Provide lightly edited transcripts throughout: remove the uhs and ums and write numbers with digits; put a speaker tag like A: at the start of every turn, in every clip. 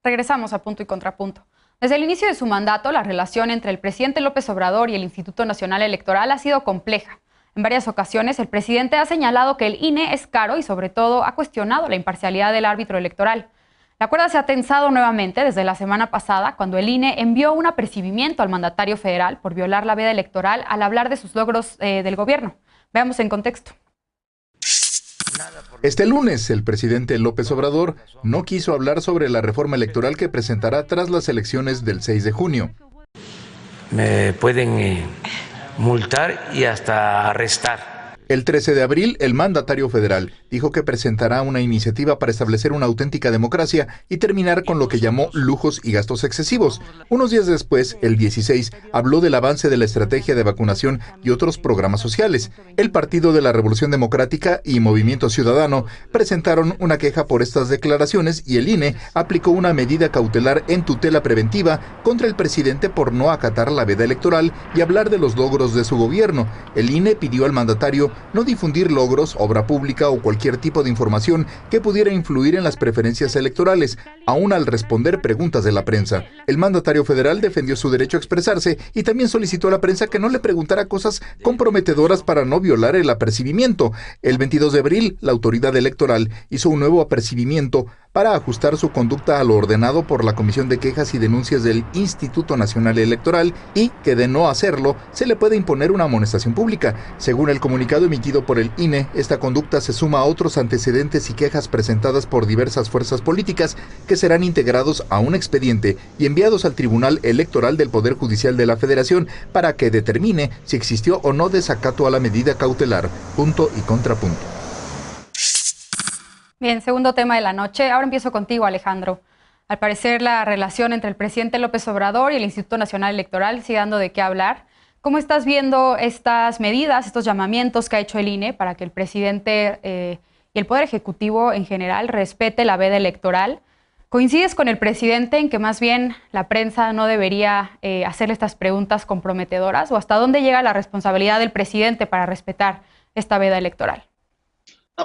A: Regresamos a Punto y Contrapunto. Desde el inicio de su mandato, la relación entre el presidente López Obrador y el Instituto Nacional Electoral ha sido compleja. En varias ocasiones, el presidente ha señalado que el INE es caro y, sobre todo, ha cuestionado la imparcialidad del árbitro electoral. La cuerda se ha tensado nuevamente desde la semana pasada, cuando el INE envió un apercibimiento al mandatario federal por violar la veda electoral al hablar de sus logros del gobierno. Veamos en contexto.
B: Este lunes, el presidente López Obrador no quiso hablar sobre la reforma electoral que presentará tras las elecciones del 6 de junio.
C: Me pueden multar y hasta arrestar.
B: El 13 de abril, el mandatario federal dijo que presentará una iniciativa para establecer una auténtica democracia y terminar con lo que llamó lujos y gastos excesivos. Unos días después, el 16, habló del avance de la estrategia de vacunación y otros programas sociales. El Partido de la Revolución Democrática y Movimiento Ciudadano presentaron una queja por estas declaraciones y el INE aplicó una medida cautelar en tutela preventiva contra el presidente por no acatar la veda electoral y hablar de los logros de su gobierno. El INE pidió al mandatario no difundir logros, obra pública o cualquier tipo de información que pudiera influir en las preferencias electorales, aún al responder preguntas de la prensa. El mandatario federal defendió su derecho a expresarse y también solicitó a la prensa que no le preguntara cosas comprometedoras para no violar el apercibimiento. El 22 de abril, la autoridad electoral hizo un nuevo apercibimiento para ajustar su conducta a lo ordenado por la Comisión de Quejas y Denuncias del Instituto Nacional Electoral y que de no hacerlo se le puede imponer una amonestación pública. Según el comunicado emitido por el INE, esta conducta se suma a otros antecedentes y quejas presentadas por diversas fuerzas políticas que serán integrados a un expediente y enviados al Tribunal Electoral del Poder Judicial de la Federación para que determine si existió o no desacato a la medida cautelar. Punto y contrapunto.
A: Bien, segundo tema de la noche. Ahora empiezo contigo, Alejandro. Al parecer, la relación entre el presidente López Obrador y el Instituto Nacional Electoral sigue dando de qué hablar. ¿Cómo estás viendo estas medidas, estos llamamientos que ha hecho el INE para que el presidente y el Poder Ejecutivo en general respete la veda electoral? ¿Coincides con el presidente en que más bien la prensa no debería hacerle estas preguntas comprometedoras? ¿O hasta dónde llega la responsabilidad del presidente para respetar esta veda electoral?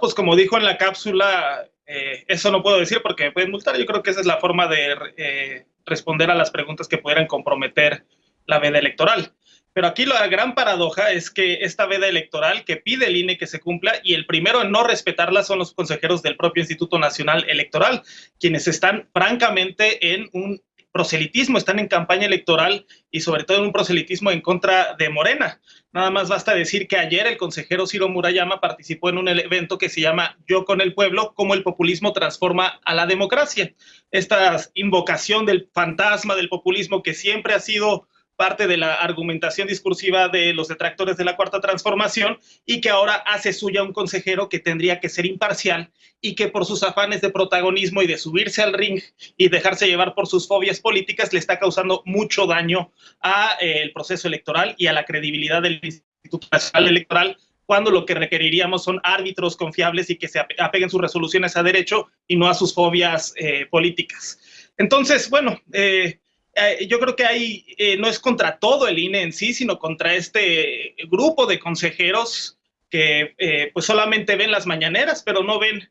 D: Pues como dijo en la cápsula, eso no puedo decir porque me pueden multar. Yo creo que esa es la forma de responder a las preguntas que pudieran comprometer la veda electoral. Pero aquí la gran paradoja es que esta veda electoral que pide el INE que se cumpla, y el primero en no respetarla son los consejeros del propio Instituto Nacional Electoral, quienes están francamente en un proselitismo, están en campaña electoral y sobre todo en un proselitismo en contra de Morena. Nada más basta decir que ayer el consejero Ciro Murayama participó en un evento que se llama Yo con el Pueblo, cómo el populismo transforma a la democracia. Esta invocación del fantasma del populismo que siempre ha sido parte de la argumentación discursiva de los detractores de la Cuarta Transformación y que ahora hace suya un consejero que tendría que ser imparcial y que por sus afanes de protagonismo y de subirse al ring y dejarse llevar por sus fobias políticas le está causando mucho daño al proceso electoral y a la credibilidad del Instituto Nacional Electoral, cuando lo que requeriríamos son árbitros confiables y que se apeguen sus resoluciones a derecho y no a sus fobias políticas. Entonces, bueno, yo creo que no es contra todo el INE en sí, sino contra este grupo de consejeros que pues solamente ven las mañaneras, pero no ven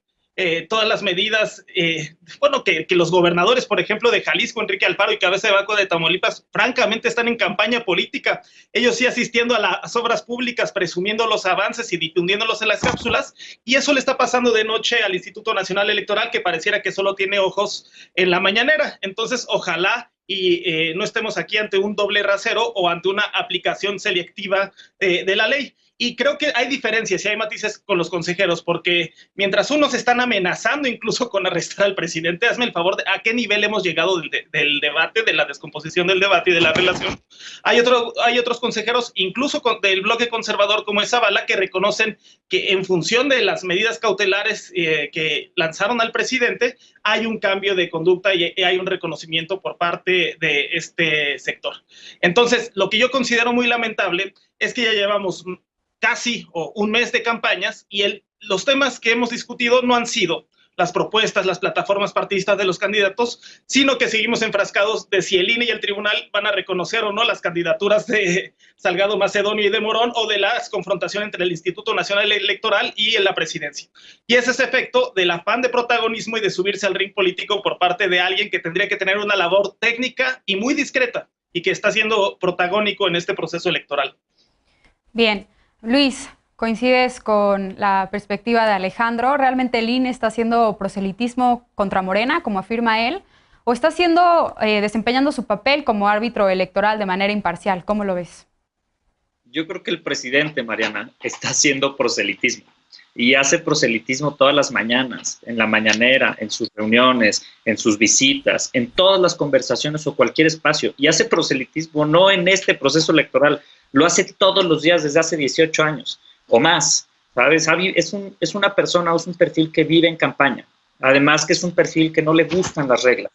D: todas las medidas, que los gobernadores, por ejemplo, de Jalisco, Enrique Alfaro, y Cabeza de Vaca de Tamaulipas, francamente están en campaña política. Ellos sí asistiendo a las obras públicas, presumiendo los avances y difundiéndolos en las cápsulas, y eso le está pasando de noche al Instituto Nacional Electoral, que pareciera que solo tiene ojos en la mañanera. Entonces, ojalá y no estemos aquí ante un doble rasero o ante una aplicación selectiva de la ley. Y creo que hay diferencias y hay matices con los consejeros, porque mientras unos están amenazando incluso con arrestar al presidente, hazme el favor, ¿a qué nivel hemos llegado del debate, de la descomposición del debate y de la relación? Hay otros consejeros, incluso del bloque conservador como es Zavala, que reconocen que en función de las medidas cautelares que lanzaron al presidente, hay un cambio de conducta y hay un reconocimiento por parte de este sector. Entonces, lo que yo considero muy lamentable es que ya llevamos casi un mes de campañas y los temas que hemos discutido no han sido las propuestas, las plataformas partidistas de los candidatos, sino que seguimos enfrascados de si el INE y el tribunal van a reconocer o no las candidaturas de Salgado Macedonio y de Morón, o de la confrontación entre el Instituto Nacional Electoral y la presidencia. Y es ese efecto del afán de protagonismo y de subirse al ring político por parte de alguien que tendría que tener una labor técnica y muy discreta, y que está siendo protagónico en este proceso electoral.
A: Bien, Luis, ¿coincides con la perspectiva de Alejandro? ¿Realmente el INE está haciendo proselitismo contra Morena, como afirma él? ¿O está desempeñando su papel como árbitro electoral de manera imparcial? ¿Cómo lo ves?
E: Yo creo que el presidente, Mariana, está haciendo proselitismo. Y hace proselitismo todas las mañanas, en la mañanera, en sus reuniones, en sus visitas, en todas las conversaciones o cualquier espacio. Y hace proselitismo no en este proceso electoral, lo hace todos los días desde hace 18 años o más, ¿sabes? Es una persona, es un perfil que vive en campaña. Además que es un perfil que no le gustan las reglas.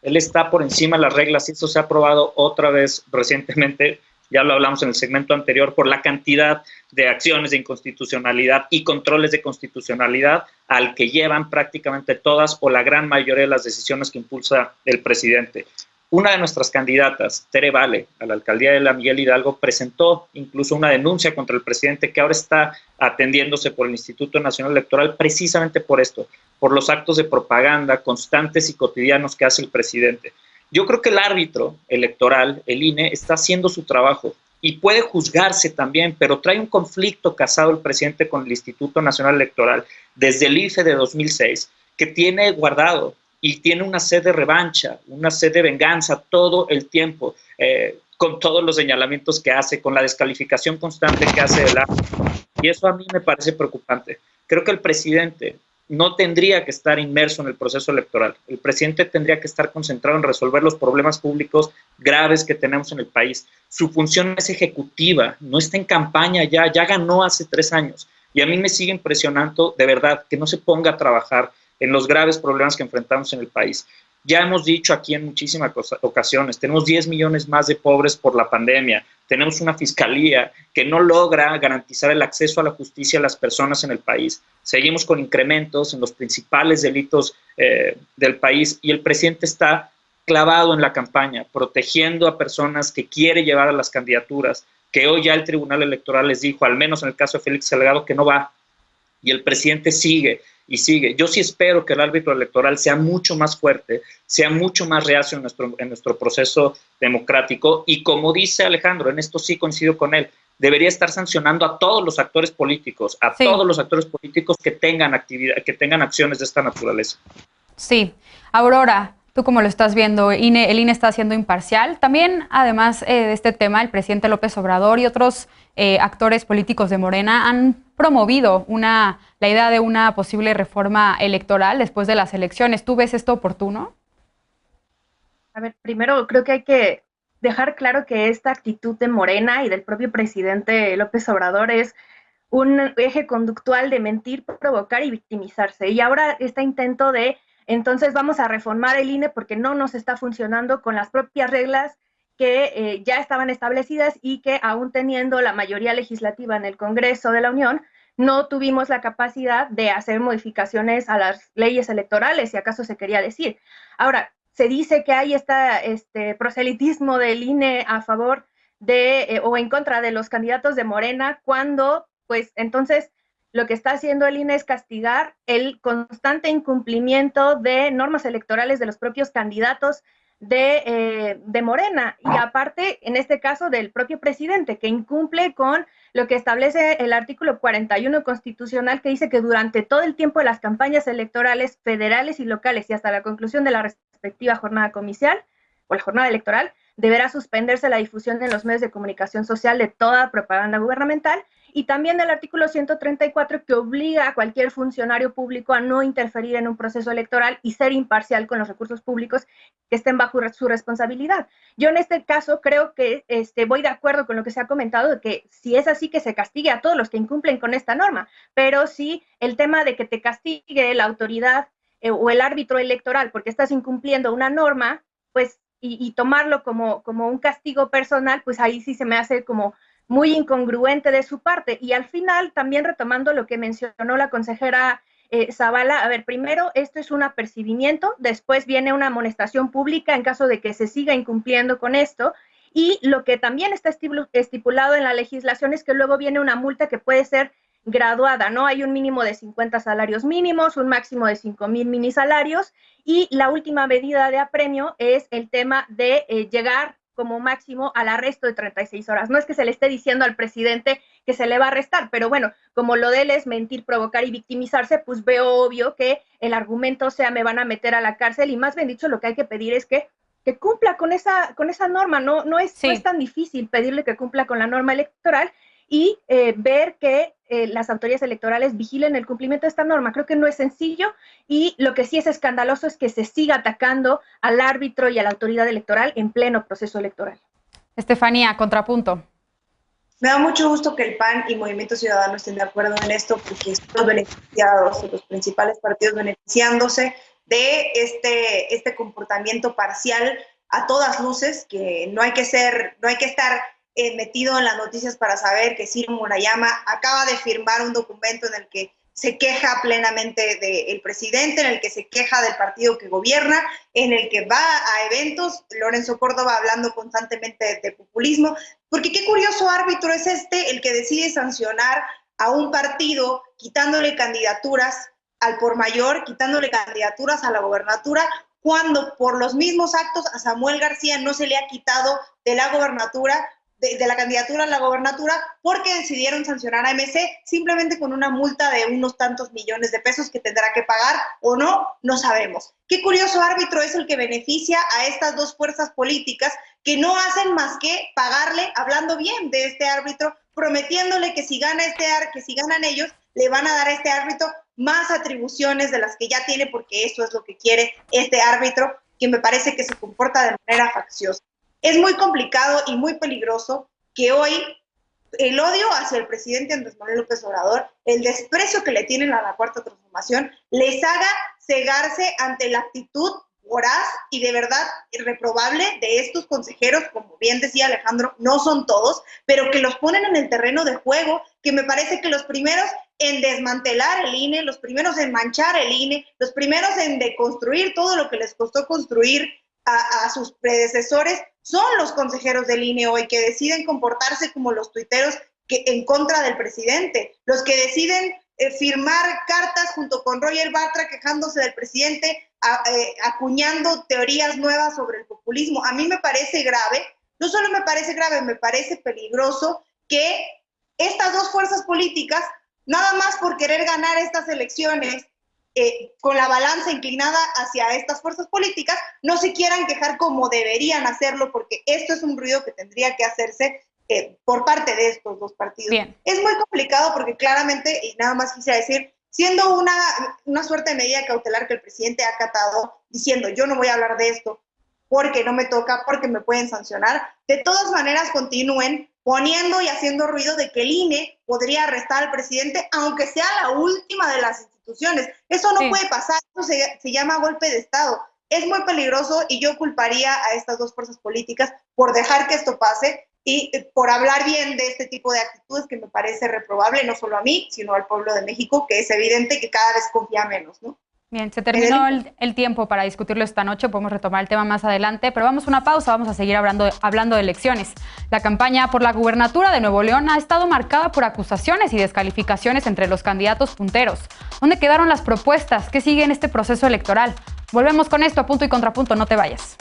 E: Él está por encima de las reglas y esto se ha probado otra vez recientemente. Ya lo hablamos en el segmento anterior, por la cantidad de acciones de inconstitucionalidad y controles de constitucionalidad al que llevan prácticamente todas o la gran mayoría de las decisiones que impulsa el presidente. Una de nuestras candidatas, Tere Vale, a la alcaldía de la Miguel Hidalgo, presentó incluso una denuncia contra el presidente que ahora está atendiéndose por el Instituto Nacional Electoral precisamente por esto, por los actos de propaganda constantes y cotidianos que hace el presidente. Yo creo que el árbitro electoral, el INE, está haciendo su trabajo y puede juzgarse también, pero trae un conflicto casado el presidente con el Instituto Nacional Electoral desde el IFE de 2006, que tiene guardado y tiene una sed de revancha, una sed de venganza todo el tiempo, con todos los señalamientos que hace, con la descalificación constante que hace del árbitro. Y eso a mí me parece preocupante. Creo que el presidente no tendría que estar inmerso en el proceso electoral. El presidente tendría que estar concentrado en resolver los problemas públicos graves que tenemos en el país. Su función es ejecutiva, no está en campaña ya ganó hace 3 años. Y a mí me sigue impresionando, de verdad, que no se ponga a trabajar en los graves problemas que enfrentamos en el país. Ya hemos dicho aquí en muchísimas ocasiones, tenemos 10 millones más de pobres por la pandemia, tenemos una fiscalía que no logra garantizar el acceso a la justicia a las personas en el país, seguimos con incrementos en los principales delitos del país y el presidente está clavado en la campaña, protegiendo a personas que quiere llevar a las candidaturas, que hoy ya el Tribunal Electoral les dijo, al menos en el caso de Félix Salgado, que no va, y el presidente sigue y sigue. Yo sí espero que el árbitro electoral sea mucho más fuerte, sea mucho más reacio en nuestro proceso democrático y como dice Alejandro, en esto sí coincido con él, debería estar sancionando a todos los actores políticos, todos los actores políticos que tengan actividad, que tengan acciones de esta naturaleza.
A: Sí. Aurora, ¿tú cómo lo estás viendo? El INE está siendo imparcial. También, además de este tema, el presidente López Obrador y otros actores políticos de Morena han promovido la idea de una posible reforma electoral después de las elecciones. ¿Tú ves esto oportuno?
F: A ver, primero creo que hay que dejar claro que esta actitud de Morena y del propio presidente López Obrador es un eje conductual de mentir, provocar y victimizarse. Y ahora este intento de entonces vamos a reformar el INE porque no nos está funcionando con las propias reglas que ya estaban establecidas y que aún teniendo la mayoría legislativa en el Congreso de la Unión, no tuvimos la capacidad de hacer modificaciones a las leyes electorales, si acaso se quería decir. Ahora, se dice que hay este proselitismo del INE a favor de o en contra de los candidatos de Morena, cuando, pues, entonces lo que está haciendo el INE es castigar el constante incumplimiento de normas electorales de los propios candidatos de Morena y aparte, en este caso, del propio presidente, que incumple con lo que establece el artículo 41 constitucional, que dice que durante todo el tiempo de las campañas electorales federales y locales y hasta la conclusión de la respectiva jornada comicial o la jornada electoral, deberá suspenderse la difusión en los medios de comunicación social de toda propaganda gubernamental, y también del artículo 134 que obliga a cualquier funcionario público a no interferir en un proceso electoral y ser imparcial con los recursos públicos que estén bajo su responsabilidad. Yo en este caso creo que voy de acuerdo con lo que se ha comentado, de que si es así que se castigue a todos los que incumplen con esta norma, pero sí el tema de que te castigue la autoridad o el árbitro electoral porque estás incumpliendo una norma, pues y tomarlo como un castigo personal, pues ahí sí se me hace como muy incongruente de su parte. Y al final, también retomando lo que mencionó la consejera Zavala, a ver, primero esto es un apercibimiento, después viene una amonestación pública en caso de que se siga incumpliendo con esto, y lo que también está estipulado en la legislación es que luego viene una multa que puede ser graduada, ¿no? Hay un mínimo de 50 salarios mínimos, un máximo de 5,000 minisalarios, y la última medida de apremio es el tema de llegar como máximo al arresto de 36 horas. No es que se le esté diciendo al presidente que se le va a arrestar, pero bueno, como lo de él es mentir, provocar y victimizarse, pues veo obvio que el argumento sea me van a meter a la cárcel, y más bien dicho lo que hay que pedir es que cumpla con esa norma, no es tan difícil pedirle que cumpla con la norma electoral y ver que las autoridades electorales vigilen el cumplimiento de esta norma. Creo que no es sencillo, y lo que sí es escandaloso es que se siga atacando al árbitro y a la autoridad electoral en pleno proceso electoral.
A: Estefanía, contrapunto.
G: Me da mucho gusto que el PAN y Movimiento Ciudadano estén de acuerdo en esto, porque son los beneficiados, los principales partidos beneficiándose de este comportamiento parcial a todas luces, que no hay que estar metido en las noticias para saber que Ciro Murayama acaba de firmar un documento en el que se queja plenamente del presidente, en el que se queja del partido que gobierna, en el que va a eventos, Lorenzo Córdoba hablando constantemente de populismo, porque qué curioso árbitro es el que decide sancionar a un partido quitándole candidaturas al por mayor, quitándole candidaturas a la gobernatura, cuando por los mismos actos a Samuel García no se le ha quitado de la gobernatura, de la candidatura a la gobernatura, porque decidieron sancionar a MC simplemente con una multa de unos tantos millones de pesos que tendrá que pagar o no sabemos. Qué curioso árbitro es el que beneficia a estas dos fuerzas políticas que no hacen más que pagarle, hablando bien de este árbitro, prometiéndole que si ganan ellos, le van a dar a este árbitro más atribuciones de las que ya tiene, porque eso es lo que quiere este árbitro, que me parece que se comporta de manera facciosa. Es muy complicado y muy peligroso que hoy el odio hacia el presidente Andrés Manuel López Obrador, el desprecio que le tienen a la Cuarta Transformación, les haga cegarse ante la actitud voraz y de verdad irreprobable de estos consejeros, como bien decía Alejandro, no son todos, pero que los ponen en el terreno de juego, que me parece que los primeros en desmantelar el INE, los primeros en manchar el INE, los primeros en deconstruir todo lo que les costó construir a sus predecesores, son los consejeros del INE hoy, que deciden comportarse como los tuiteros en contra del presidente, los que deciden firmar cartas junto con Roger Bartra quejándose del presidente, acuñando teorías nuevas sobre el populismo. A mí me parece grave, no solo me parece grave, me parece peligroso que estas dos fuerzas políticas, nada más por querer ganar estas elecciones, con la balanza inclinada hacia estas fuerzas políticas, no se quieran quejar como deberían hacerlo, porque esto es un ruido que tendría que hacerse por parte de estos dos partidos.
A: Bien.
G: Es muy complicado porque claramente, y nada más quisiera decir, siendo una suerte de medida cautelar que el presidente ha acatado, diciendo yo no voy a hablar de esto porque no me toca, porque me pueden sancionar, de todas maneras continúen poniendo y haciendo ruido de que el INE podría arrestar al presidente, aunque sea la última de las instituciones. Eso no puede pasar, eso se llama golpe de Estado. Es muy peligroso y yo culparía a estas dos fuerzas políticas por dejar que esto pase y por hablar bien de este tipo de actitudes que me parece reprobable, no solo a mí, sino al pueblo de México, que es evidente que cada vez confía menos, ¿no?
A: Bien, se terminó el tiempo para discutirlo esta noche, podemos retomar el tema más adelante, pero vamos a una pausa, vamos a seguir hablando de elecciones. La campaña por la gubernatura de Nuevo León ha estado marcada por acusaciones y descalificaciones entre los candidatos punteros. ¿Dónde quedaron las propuestas? ¿Qué sigue en este proceso electoral? Volvemos con esto a Punto y Contrapunto, no te vayas.